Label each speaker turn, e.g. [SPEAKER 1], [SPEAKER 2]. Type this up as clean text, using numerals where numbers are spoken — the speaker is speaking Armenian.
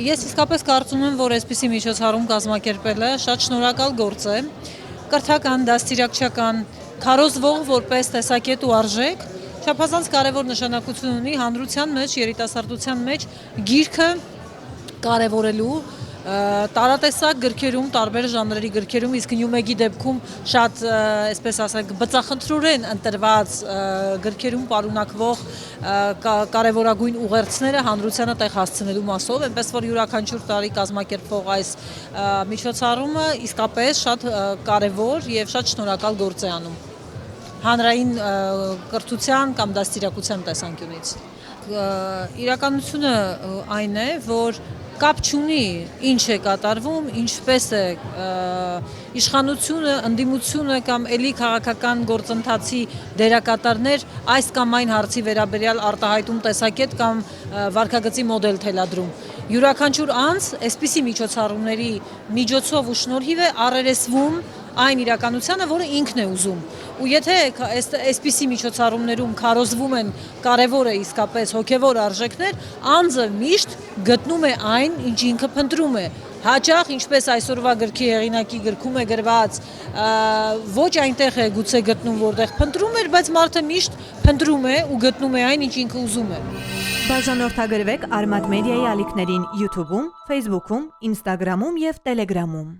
[SPEAKER 1] Ես իսկապես կարծում եմ, որ այսպիսի միջոցառում կազմակերպելը շատ շնորհակալ գործ է, կրթական, դաստիարակչական, քարոզվող որպես տեսակետ ու արժեք, չափազանց կարևոր նշանակություն ունի հանրության մեջ, երիտասարդության մեջ գիրքը կարևորելու, տարատեսակ գրքերում, տարբեր ժանրերի գրքերում, իսկ Նյումեգի դեպքում շատ, այսպես ասենք, բծախնդրորեն ընտրված գրքերում պարունակվող կարևորագույն ուղերձները հանրությանը տեղ հասցնելու մասով, այնպես որ յուրաքանչյուր տարի կազմակերպվող այս միջոցառումը իսկապես շատ կարևոր եւ շատ շնորհակալ գործ է անում հանրային կրթության կամ դաստիարակության տեսանկյունից։ Իրականությունը այն է, որ կապ չունի ինչ է կատարվում, ինչպես է իշխանությունը, ընդդիմությունը կամ էլի քաղաքական գործընթացի դերակատարներ այս կամ այն հարցի վերաբերյալ արտահայտում տեսակետ կամ վարքագծի մոդել թելադրում։ Յուրաքանչյուր անձ այսպիսի միջոցառումների միջոցով ու շնորհիվ է առերեսվում այն իրականությանը, որը ինքն է ուզում։ Ու եթե այսպիսի միջոցառումներում քարոզվում են կարևոր է իսկապես հոգևոր արժեքներ, անձը միշտ գտնում է այն, ինչ ինքը փնտրում է։ Հաճախ, ինչպես այսօրվա գրքի հեղինակի գրքում է գրված, ոչ այնտեղ է գուցե գտնում, որտեղ փնտրում էր, բայց մարդը միշտ փնտրում է ու գտնում է այն, ինչ ինքը ուզում է։
[SPEAKER 2] Բաժանորդագրվեք Արմաթ մեդիայի ալիքներին YouTube-ում, Facebook-ում, Instagram-ում և Telegram-ում։